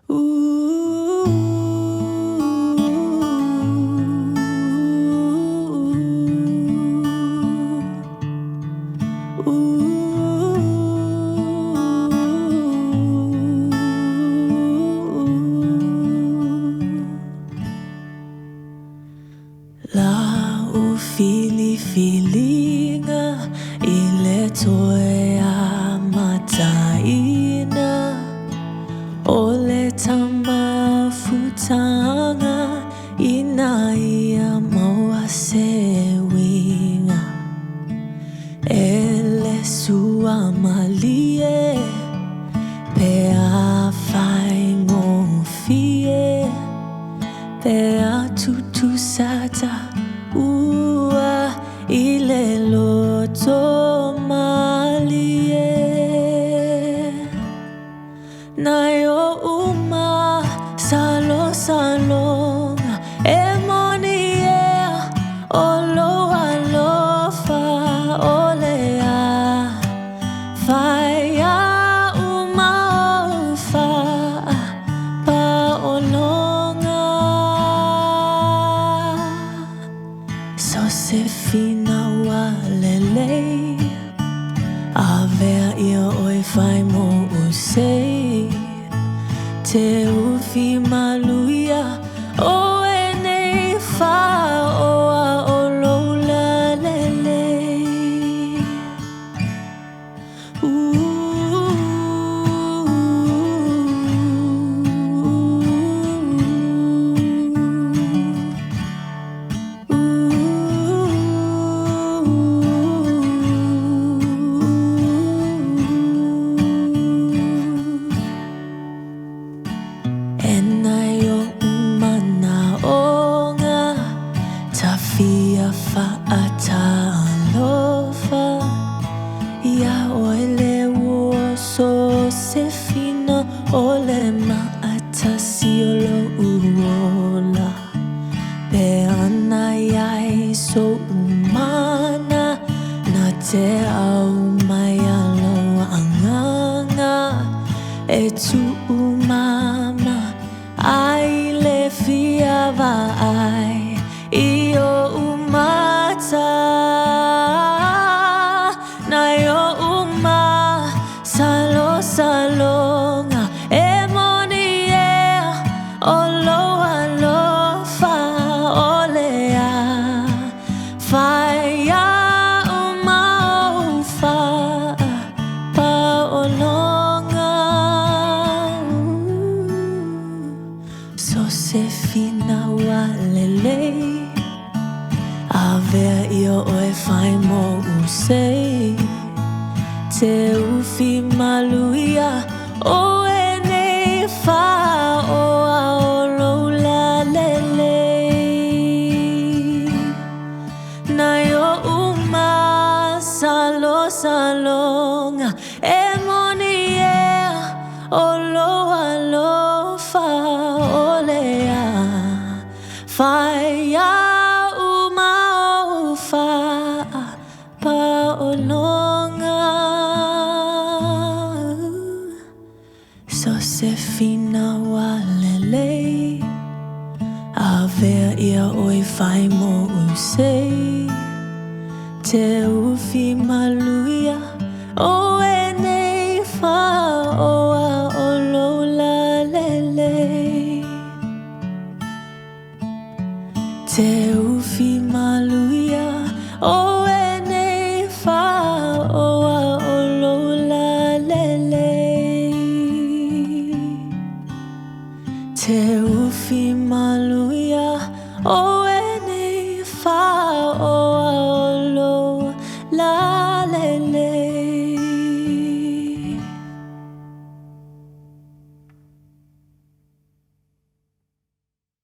Ooh, La u fili-filinga I le toe a mataina O le tamafutanga Ina ia maua se winga Ele sua malie Pe a whai ngofie Pe a tutu sata Ua I le loto malie Nai o uma salonga E moni ea o loa lofa o lea Whai a uma o wha pa o longa So se fina wa lelei A vea ia oi whai mo usei Te uwhi maluia o e nei wha o a o loula lelei Fia whaatalofa Ia oele ua so se fina Ole maata siolo uola Pe ana iai so umana Na te au mai alo anganga E tu umama Ai le fia vai Io umata Nai o uma salonga E moni ea o loa lofa o lea Whai a uma o wha pa o longa So se fina wa lelei A vea ia oe whai mo usei Te uwhi maluia o e nei wha o a o loula lelei Nai o uma salonga E moni ea o loa lofa o lea Whai a pa o longa So se fina wa lelei A vea ia oi whai mo usei Te uwhi maluia o e nei wha o a o loula lelei Te uwhi maluia o e nei wha o a o loula lelei Te uwhi maluia o e nei wha o a o loula lelei